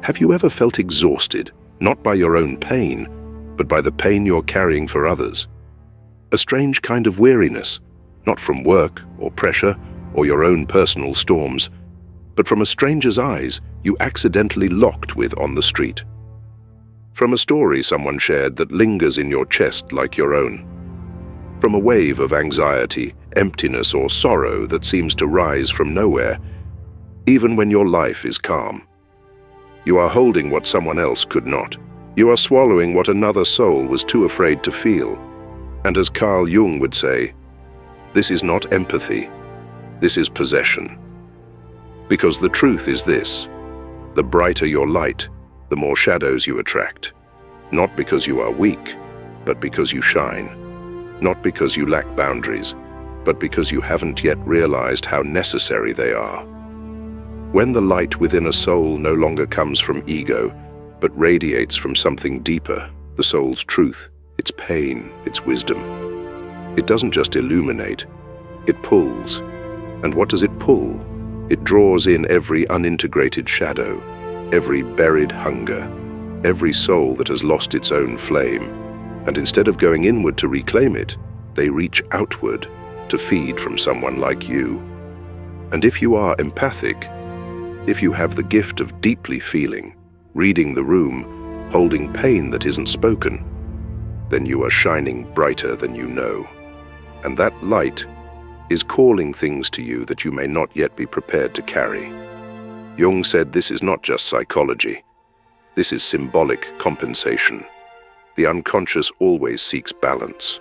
Have you ever felt exhausted, not by your own pain, but by the pain you're carrying for others? A strange kind of weariness, not from work or pressure or your own personal storms, but from a stranger's eyes you accidentally locked with on the street. From a story someone shared that lingers in your chest like your own. From a wave of anxiety, emptiness, or sorrow that seems to rise from nowhere, even when your life is calm. You are holding what someone else could not. You are swallowing what another soul was too afraid to feel. And as Carl Jung would say, this is not empathy, this is possession. Because the truth is this: the brighter your light, the more shadows you attract. Not because you are weak, but because you shine. Not because you lack boundaries, but because you haven't yet realized how necessary they are. When the light within a soul no longer comes from ego, but radiates from something deeper, the soul's truth, its pain, its wisdom. It doesn't just illuminate, it pulls. And what does it pull? It draws in every unintegrated shadow, every buried hunger, every soul that has lost its own flame. And instead of going inward to reclaim it, they reach outward to feed from someone like you. And if you are empathic, if you have the gift of deeply feeling, reading the room, holding pain that isn't spoken, then you are shining brighter than you know. And that light is calling things to you that you may not yet be prepared to carry. Jung said this is not just psychology. This is symbolic compensation. The unconscious always seeks balance.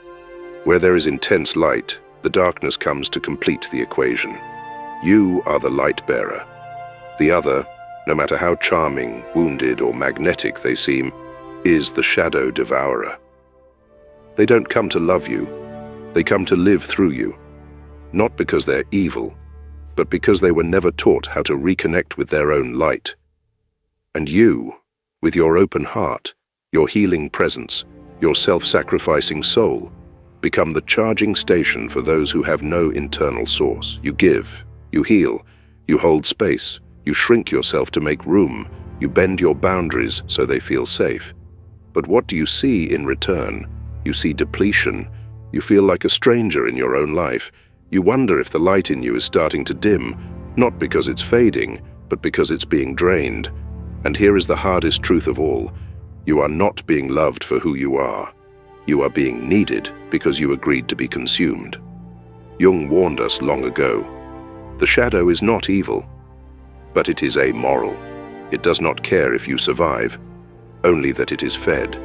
Where there is intense light, the darkness comes to complete the equation. You are the light bearer. The other, no matter how charming, wounded, or magnetic they seem, is the shadow devourer. They don't come to love you, they come to live through you. Not because they're evil, but because they were never taught how to reconnect with their own light. And you, with your open heart, your healing presence, your self-sacrificing soul, become the charging station for those who have no internal source. You give, you heal, you hold space, you shrink yourself to make room, you bend your boundaries so they feel safe. But what do you see in return? You see depletion. You feel like a stranger in your own life. You wonder if the light in you is starting to dim, not because it's fading, but because it's being drained. And here is the hardest truth of all. You are not being loved for who you are. You are being needed because you agreed to be consumed. Jung warned us long ago. The shadow is not evil, but it is amoral. It does not care if you survive, only that it is fed.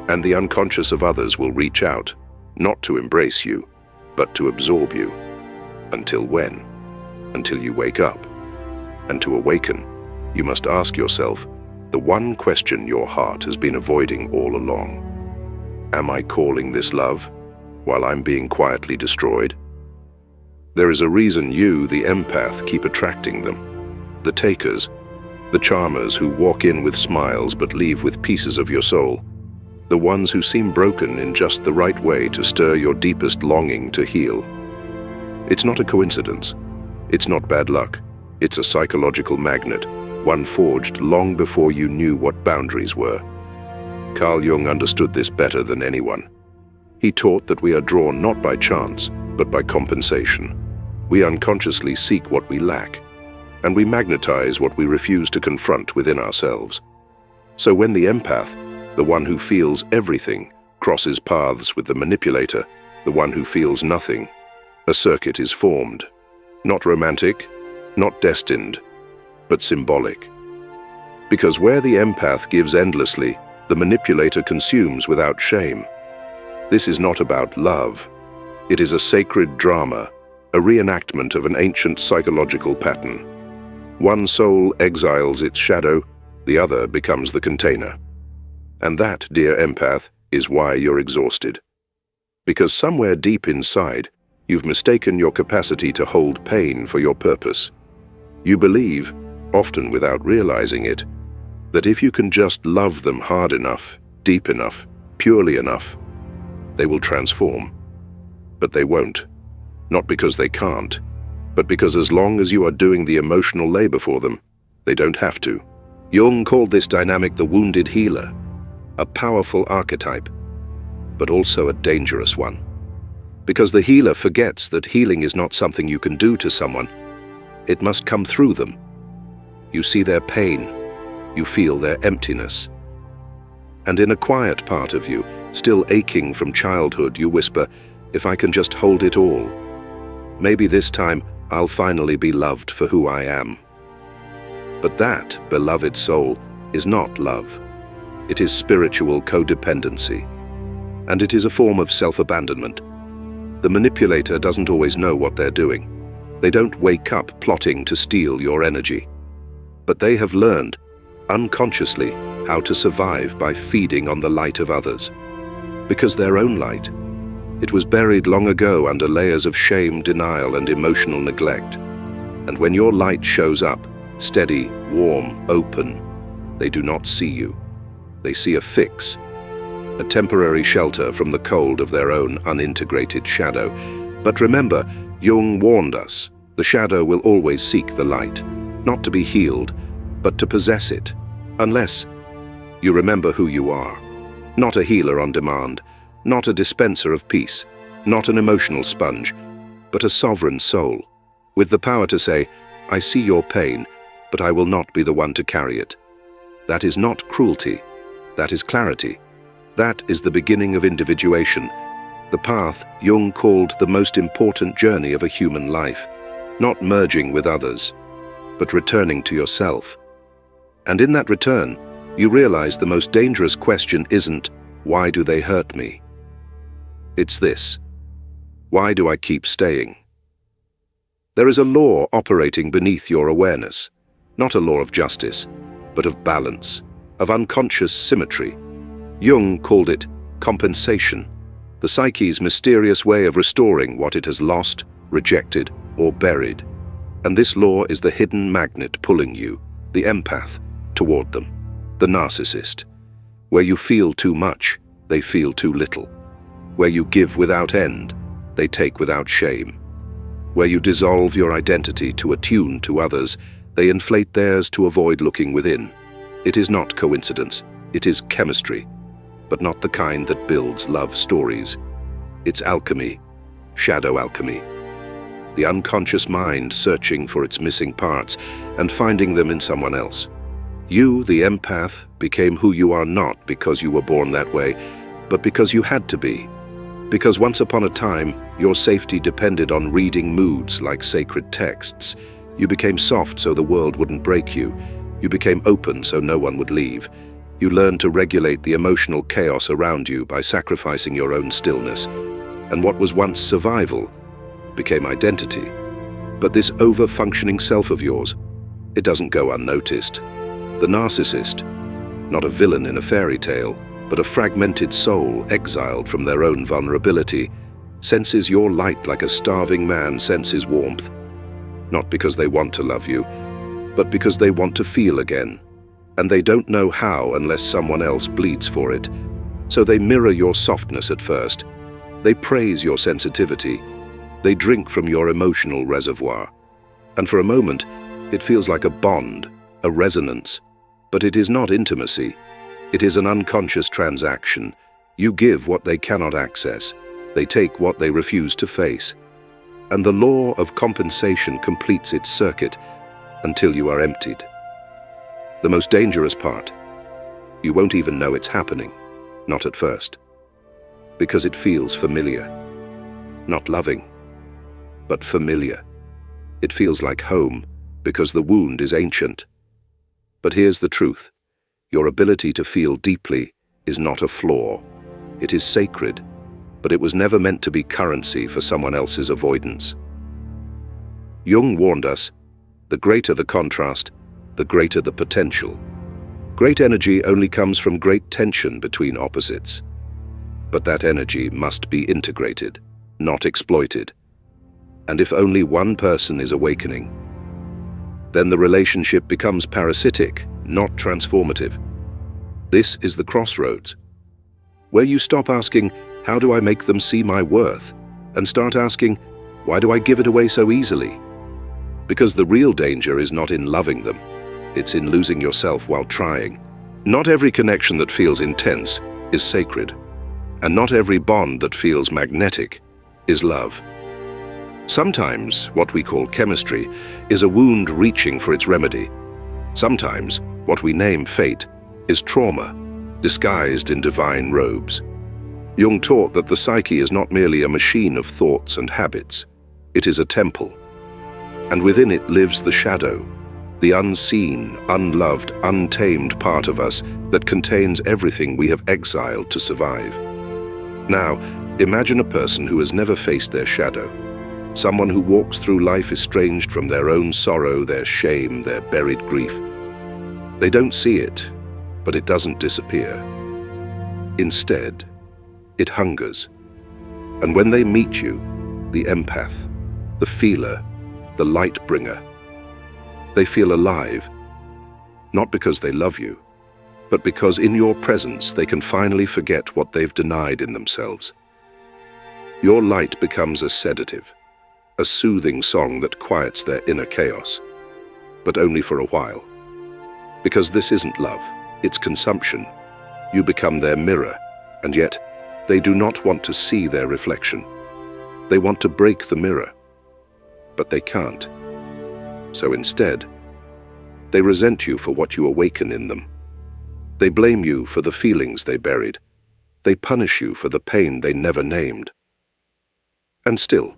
And the unconscious of others will reach out, not to embrace you, but to absorb you. Until when? Until you wake up. And to awaken, you must ask yourself the one question your heart has been avoiding all along. Am I calling this love while I'm being quietly destroyed? There is a reason you, the empath, keep attracting them. The takers, the charmers who walk in with smiles but leave with pieces of your soul. The ones who seem broken in just the right way to stir your deepest longing to heal. It's not a coincidence. It's not bad luck. It's a psychological magnet, one forged long before you knew what boundaries were. Carl Jung understood this better than anyone. He taught that we are drawn not by chance, but by compensation. We unconsciously seek what we lack, and we magnetize what we refuse to confront within ourselves. So when the empath, the one who feels everything, crosses paths with the manipulator, the one who feels nothing, a circuit is formed. Not romantic, not destined, but symbolic. Because where the empath gives endlessly, the manipulator consumes without shame. This is not about love. It is a sacred drama, a reenactment of an ancient psychological pattern. One soul exiles its shadow, the other becomes the container. And that, dear empath, is why you're exhausted. Because somewhere deep inside, you've mistaken your capacity to hold pain for your purpose. You believe, often without realizing it, that if you can just love them hard enough, deep enough, purely enough, they will transform. But they won't. Not because they can't, but because as long as you are doing the emotional labor for them, they don't have to. Jung called this dynamic the wounded healer, a powerful archetype, but also a dangerous one. Because the healer forgets that healing is not something you can do to someone. It must come through them. You see their pain, you feel their emptiness. And in a quiet part of you, still aching from childhood, you whisper, "If I can just hold it all, maybe this time I'll finally be loved for who I am." But that, beloved soul, is not love. It is spiritual codependency. And it is a form of self-abandonment. The manipulator doesn't always know what they're doing. They don't wake up plotting to steal your energy. But they have learned, unconsciously, how to survive by feeding on the light of others. Because their own light, it was buried long ago under layers of shame, denial, and emotional neglect. And when your light shows up, steady, warm, open, they do not see you. They see a fix, a temporary shelter from the cold of their own unintegrated shadow. But remember, Jung warned us, the shadow will always seek the light, not to be healed, but to possess it, unless you remember who you are. Not a healer on demand, not a dispenser of peace, not an emotional sponge, but a sovereign soul, with the power to say, "I see your pain, but I will not be the one to carry it." That is not cruelty, that is clarity. That is the beginning of individuation, the path Jung called the most important journey of a human life, not merging with others, but returning to yourself. And in that return, you realize the most dangerous question isn't, "Why do they hurt me?" It's this: "Why do I keep staying?" There is a law operating beneath your awareness, not a law of justice, but of balance, of unconscious symmetry. Jung called it compensation, the psyche's mysterious way of restoring what it has lost, rejected, or buried. And this law is the hidden magnet pulling you, the empath, toward them, the narcissist. Where you feel too much, they feel too little. Where you give without end, they take without shame. Where you dissolve your identity to attune to others, they inflate theirs to avoid looking within. It is not coincidence, it is chemistry, but not the kind that builds love stories. It's alchemy, shadow alchemy. The unconscious mind searching for its missing parts and finding them in someone else. You, the empath, became who you are not because you were born that way, but because you had to be. Because once upon a time, your safety depended on reading moods like sacred texts. You became soft so the world wouldn't break you. You became open so no one would leave. You learned to regulate the emotional chaos around you by sacrificing your own stillness. And what was once survival became identity. But this over-functioning self of yours, it doesn't go unnoticed. The narcissist, not a villain in a fairy tale, but a fragmented soul exiled from their own vulnerability, senses your light like a starving man senses warmth. Not because they want to love you, but because they want to feel again. And they don't know how unless someone else bleeds for it. So they mirror your softness at first. They praise your sensitivity. They drink from your emotional reservoir. And for a moment, it feels like a bond, a resonance. But it is not intimacy. It is an unconscious transaction. You give what they cannot access. They take what they refuse to face. And the law of compensation completes its circuit until you are emptied. The most dangerous part, you won't even know it's happening, not at first. Because it feels familiar. Not loving, but familiar. It feels like home because the wound is ancient. But here's the truth. Your ability to feel deeply is not a flaw. It is sacred, but it was never meant to be currency for someone else's avoidance. Jung warned us, the greater the contrast, the greater the potential. Great energy only comes from great tension between opposites. But that energy must be integrated, not exploited. And if only one person is awakening, then the relationship becomes parasitic, not transformative. This is the crossroads, where you stop asking, how do I make them see my worth? And start asking, why do I give it away so easily? Because the real danger is not in loving them, it's in losing yourself while trying. Not every connection that feels intense is sacred, and not every bond that feels magnetic is love. Sometimes what we call chemistry is a wound reaching for its remedy. Sometimes what we name fate is trauma, disguised in divine robes. Jung taught that the psyche is not merely a machine of thoughts and habits. It is a temple, and within it lives the shadow, the unseen, unloved, untamed part of us that contains everything we have exiled to survive. Now, imagine a person who has never faced their shadow, someone who walks through life estranged from their own sorrow, their shame, their buried grief. They don't see it, but it doesn't disappear. Instead, it hungers. And when they meet you, the empath, the feeler, the light bringer, they feel alive, not because they love you, but because in your presence they can finally forget what they've denied in themselves. Your light becomes a sedative, a soothing song that quiets their inner chaos, but only for a while. Because this isn't love, it's consumption. You become their mirror, and yet they do not want to see their reflection. They want to break the mirror, but they can't. So instead, they resent you for what you awaken in them. They blame you for the feelings they buried. They punish you for the pain they never named. And still,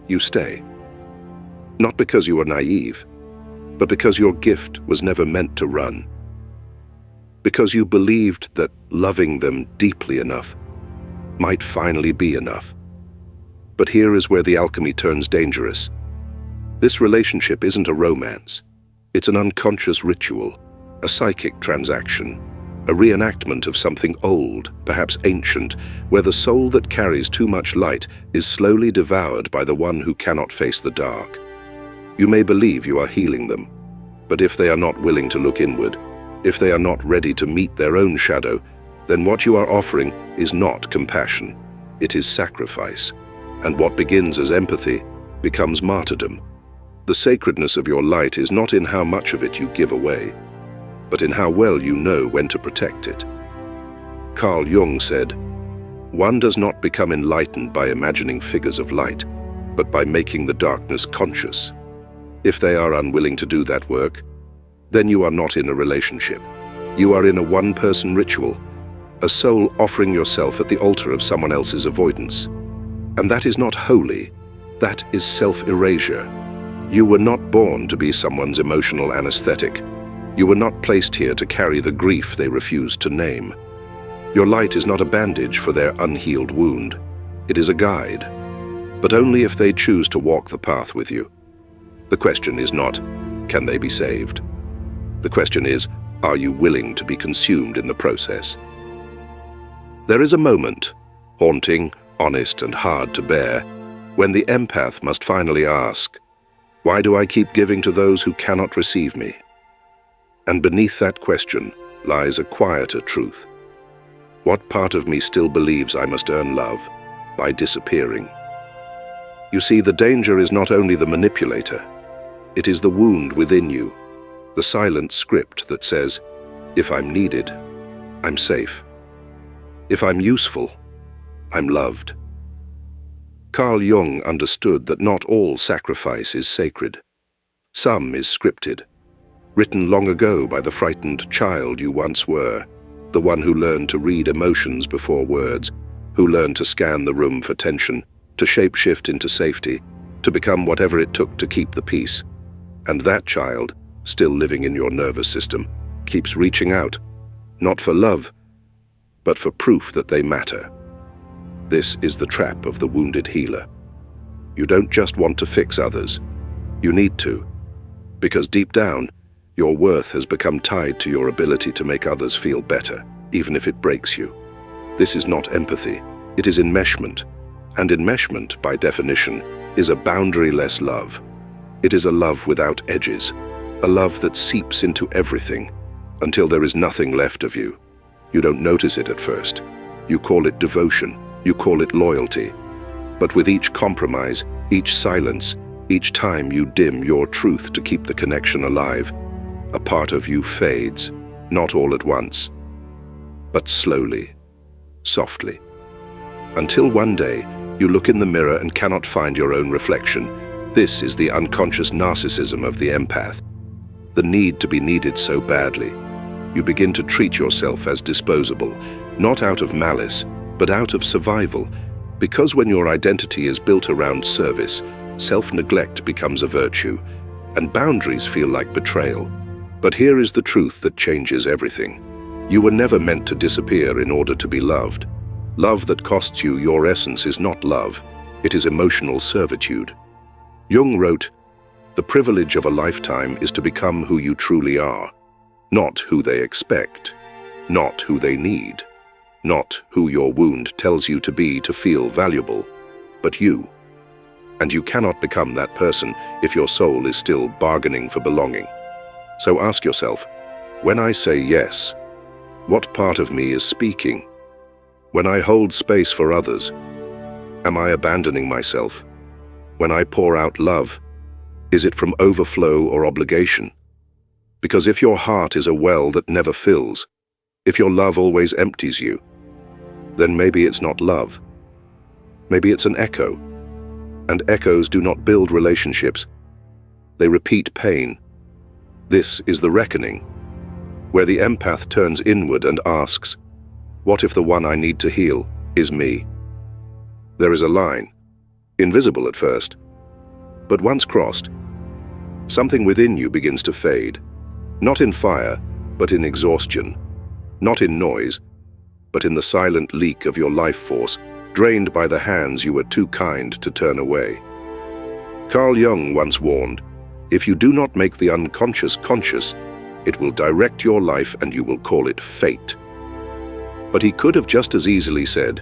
you stay. Not because you are naive, but because your gift was never meant to run. Because you believed that loving them deeply enough might finally be enough. But here is where the alchemy turns dangerous. This relationship isn't a romance. It's an unconscious ritual, a psychic transaction, a reenactment of something old, perhaps ancient, where the soul that carries too much light is slowly devoured by the one who cannot face the dark. You may believe you are healing them, but if they are not willing to look inward, if they are not ready to meet their own shadow, then what you are offering is not compassion. It is sacrifice, and what begins as empathy becomes martyrdom. The sacredness of your light is not in how much of it you give away, but in how well you know when to protect it. Carl Jung said, "One does not become enlightened by imagining figures of light, but by making the darkness conscious." If they are unwilling to do that work, then you are not in a relationship. You are in a one-person ritual, a soul offering yourself at the altar of someone else's avoidance. And that is not holy, that is self-erasure. You were not born to be someone's emotional anesthetic. You were not placed here to carry the grief they refused to name. Your light is not a bandage for their unhealed wound. It is a guide, but only if they choose to walk the path with you. The question is not, can they be saved? The question is, are you willing to be consumed in the process? There is a moment, haunting, honest, and hard to bear, when the empath must finally ask, why do I keep giving to those who cannot receive me? And beneath that question lies a quieter truth. What part of me still believes I must earn love by disappearing? You see, the danger is not only the manipulator, it is the wound within you, the silent script that says, if I'm needed, I'm safe. If I'm useful, I'm loved. Carl Jung understood that not all sacrifice is sacred. Some is scripted, written long ago by the frightened child you once were, the one who learned to read emotions before words, who learned to scan the room for tension, to shapeshift into safety, to become whatever it took to keep the peace. And that child, still living in your nervous system, keeps reaching out, not for love, but for proof that they matter. This is the trap of the wounded healer. You don't just want to fix others. You need to, because deep down, your worth has become tied to your ability to make others feel better, even if it breaks you. This is not empathy, it is enmeshment. And enmeshment, by definition, is a boundary-less love. It is a love without edges, a love that seeps into everything, until there is nothing left of you. You don't notice it at first. You call it devotion, you call it loyalty. But with each compromise, each silence, each time you dim your truth to keep the connection alive, a part of you fades, not all at once, but slowly, softly, until one day you look in the mirror and cannot find your own reflection. This is the unconscious narcissism of the empath, the need to be needed so badly. You begin to treat yourself as disposable, not out of malice, but out of survival, because when your identity is built around service, self-neglect becomes a virtue, and boundaries feel like betrayal. But here is the truth that changes everything. You were never meant to disappear in order to be loved. Love that costs you your essence is not love, it is emotional servitude. Jung wrote, "The privilege of a lifetime is to become who you truly are, not who they expect, not who they need, not who your wound tells you to be to feel valuable, but you. And you cannot become that person if your soul is still bargaining for belonging. So ask yourself, when I say yes, what part of me is speaking? When I hold space for others, am I abandoning myself? When I pour out love, is it from overflow or obligation? Because if your heart is a well that never fills, if your love always empties you, then maybe it's not love. Maybe it's an echo. And echoes do not build relationships. They repeat pain. This is the reckoning, where the empath turns inward and asks, what if the one I need to heal is me? There is a line, invisible at first, but once crossed, something within you begins to fade, not in fire, but in exhaustion, not in noise, but in the silent leak of your life force, drained by the hands you were too kind to turn away. Carl Jung once warned, if you do not make the unconscious conscious, it will direct your life and you will call it fate. But he could have just as easily said,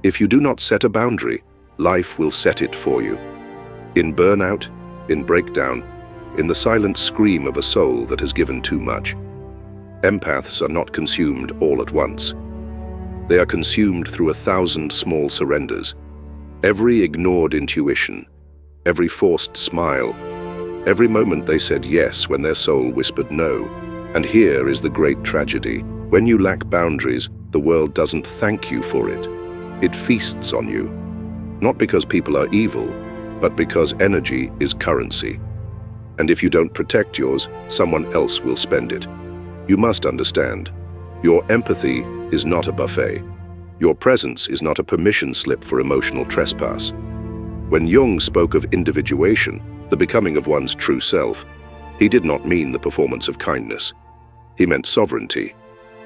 if you do not set a boundary, life will set it for you. In burnout, in breakdown, in the silent scream of a soul that has given too much. Empaths are not consumed all at once. They are consumed through 1,000 small surrenders. Every ignored intuition, every forced smile, every moment they said yes when their soul whispered no. And here is the great tragedy. When you lack boundaries, the world doesn't thank you for it. It feasts on you. Not because people are evil, but because energy is currency. And if you don't protect yours, someone else will spend it. You must understand, your empathy is not a buffet. Your presence is not a permission slip for emotional trespass. When Jung spoke of individuation, the becoming of one's true self, he did not mean the performance of kindness. He meant sovereignty.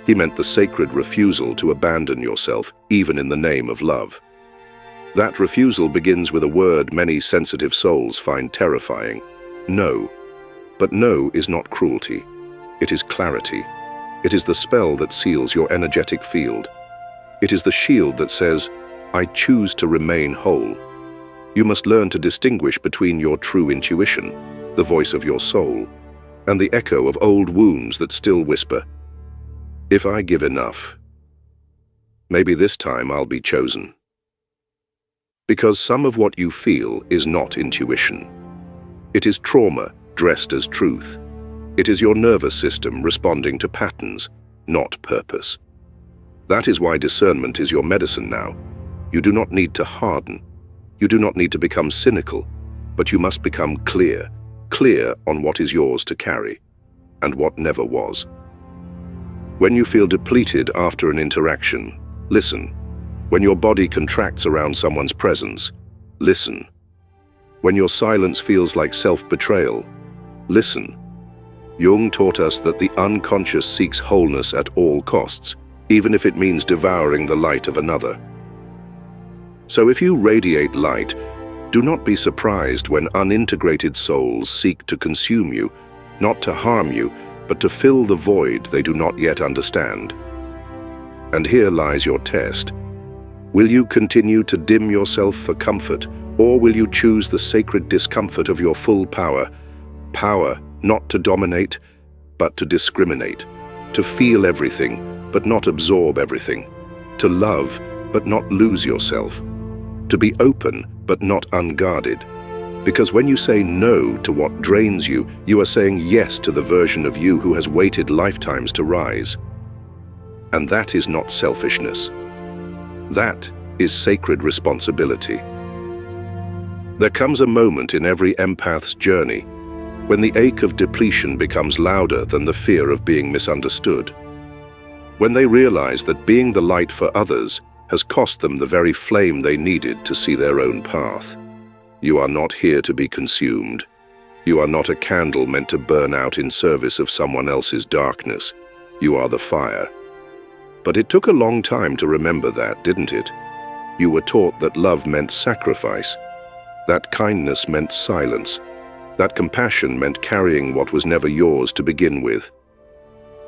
He meant the sacred refusal to abandon yourself, even in the name of love. That refusal begins with a word many sensitive souls find terrifying: no. But no is not cruelty. It is clarity. It is the spell that seals your energetic field. It is the shield that says, I choose to remain whole. You must learn to distinguish between your true intuition, the voice of your soul, and the echo of old wounds that still whisper, if I give enough, maybe this time I'll be chosen. Because some of what you feel is not intuition. It is trauma dressed as truth. It is your nervous system responding to patterns, not purpose. That is why discernment is your medicine now. You do not need to harden. You do not need to become cynical, but you must become clear on what is yours to carry, and what never was. When you feel depleted after an interaction, listen. When your body contracts around someone's presence, listen. When your silence feels like self-betrayal, listen. Jung taught us that the unconscious seeks wholeness at all costs, even if it means devouring the light of another. So if you radiate light, do not be surprised when unintegrated souls seek to consume you, not to harm you, but to fill the void they do not yet understand. And here lies your test. Will you continue to dim yourself for comfort, or will you choose the sacred discomfort of your full power? Power not to dominate, but to discriminate. To feel everything, but not absorb everything. To love, but not lose yourself. To be open, but not unguarded. Because when you say no to what drains you, you are saying yes to the version of you who has waited lifetimes to rise. And that is not selfishness. That is sacred responsibility. There comes a moment in every empath's journey when the ache of depletion becomes louder than the fear of being misunderstood. When they realize that being the light for others has cost them the very flame they needed to see their own path. You are not here to be consumed. You are not a candle meant to burn out in service of someone else's darkness. You are the fire. But it took a long time to remember that, didn't it? You were taught that love meant sacrifice, that kindness meant silence, that compassion meant carrying what was never yours to begin with.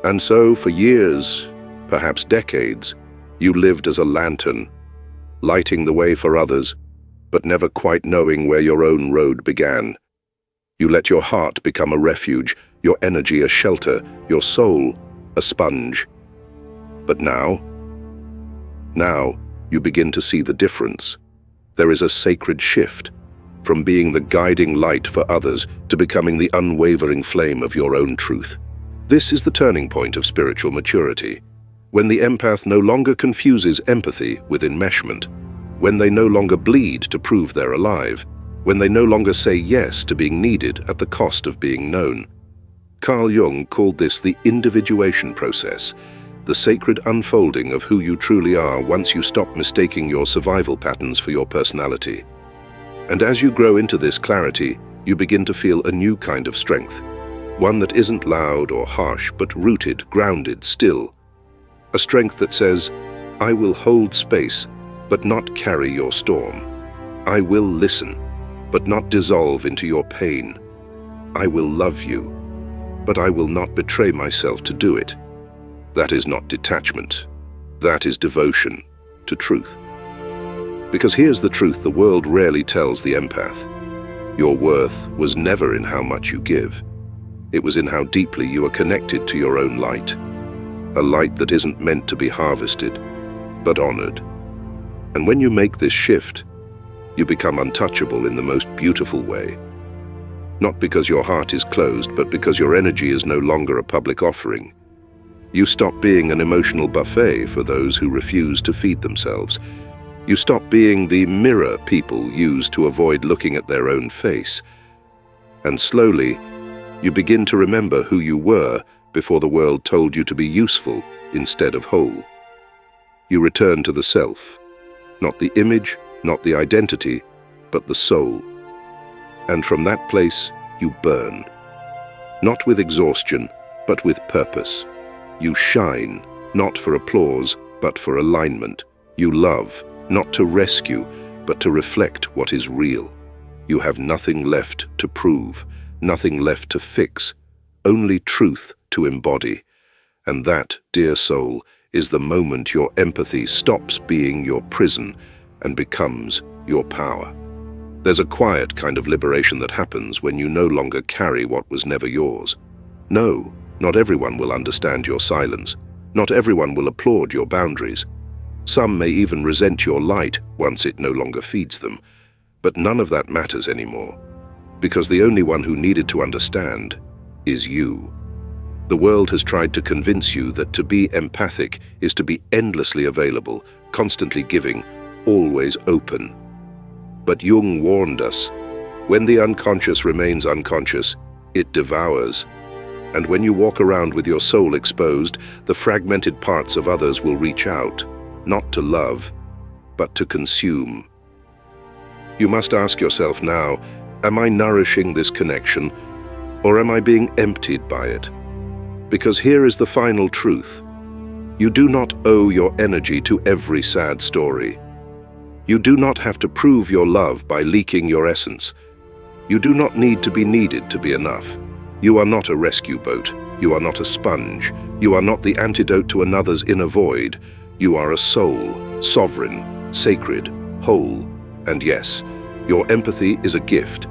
And so, for years, perhaps decades, you lived as a lantern, lighting the way for others, but never quite knowing where your own road began. You let your heart become a refuge, your energy a shelter, your soul a sponge. But now you begin to see the difference. There is a sacred shift, from being the guiding light for others to becoming the unwavering flame of your own truth. This is the turning point of spiritual maturity, when the empath no longer confuses empathy with enmeshment, when they no longer bleed to prove they're alive, when they no longer say yes to being needed at the cost of being known. Carl Jung called this the individuation process, the sacred unfolding of who you truly are once you stop mistaking your survival patterns for your personality. And as you grow into this clarity, you begin to feel a new kind of strength, one that isn't loud or harsh, but rooted, grounded, still. A strength that says, I will hold space, but not carry your storm. I will listen, but not dissolve into your pain. I will love you, but I will not betray myself to do it. That is not detachment. That is devotion to truth. Because here's the truth the world rarely tells the empath. Your worth was never in how much you give. It was in how deeply you are connected to your own light. A light that isn't meant to be harvested, but honored. And when you make this shift, you become untouchable in the most beautiful way. Not because your heart is closed, but because your energy is no longer a public offering. You stop being an emotional buffet for those who refuse to feed themselves. You stop being the mirror people use to avoid looking at their own face. And slowly, you begin to remember who you were before the world told you to be useful instead of whole. You return to the self, not the image, not the identity, but the soul. And from that place, you burn. Not with exhaustion, but with purpose. You shine, not for applause, but for alignment. You love, not to rescue, but to reflect what is real. You have nothing left to prove, nothing left to fix, only truth to embody. And that, dear soul, is the moment your empathy stops being your prison and becomes your power. There's a quiet kind of liberation that happens when you no longer carry what was never yours. No, not everyone will understand your silence. Not everyone will applaud your boundaries. Some may even resent your light once it no longer feeds them. But none of that matters anymore, because the only one who needed to understand is you. The world has tried to convince you that to be empathic is to be endlessly available, constantly giving, always open. But Jung warned us, when the unconscious remains unconscious, it devours. And when you walk around with your soul exposed, the fragmented parts of others will reach out, not to love, but to consume. You must ask yourself now, am I nourishing this connection, or am I being emptied by it? Because here is the final truth. You do not owe your energy to every sad story. You do not have to prove your love by leaking your essence. You do not need to be needed to be enough. You are not a rescue boat. You are not a sponge. You are not the antidote to another's inner void. You are a soul, sovereign, sacred, whole. And yes, your empathy is a gift,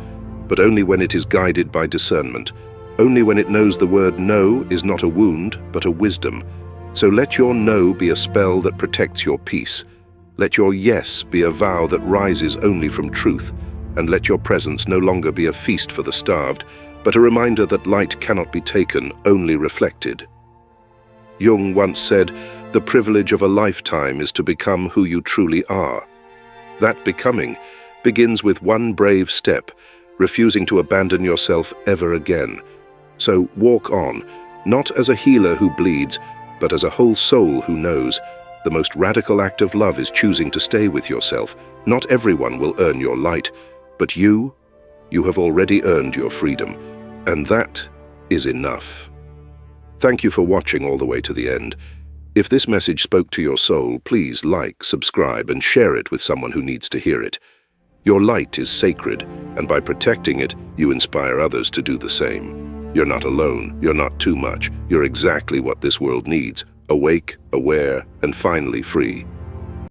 but only when it is guided by discernment. Only when it knows the word no is not a wound, but a wisdom. So let your no be a spell that protects your peace. Let your yes be a vow that rises only from truth. and let your presence no longer be a feast for the starved, but a reminder that light cannot be taken, only reflected. Jung once said, "The privilege of a lifetime is to become who you truly are." That becoming begins with one brave step, refusing to abandon yourself ever again. So walk on, not as a healer who bleeds, but as a whole soul who knows. The most radical act of love is choosing to stay with yourself. Not everyone will earn your light, but you have already earned your freedom, and that is enough. Thank you for watching all the way to the end. If this message spoke to your soul, please like, subscribe, and share it with someone who needs to hear it. Your light is sacred, and by protecting it, you inspire others to do the same. You're not alone, you're not too much, you're exactly what this world needs: awake, aware, and finally free.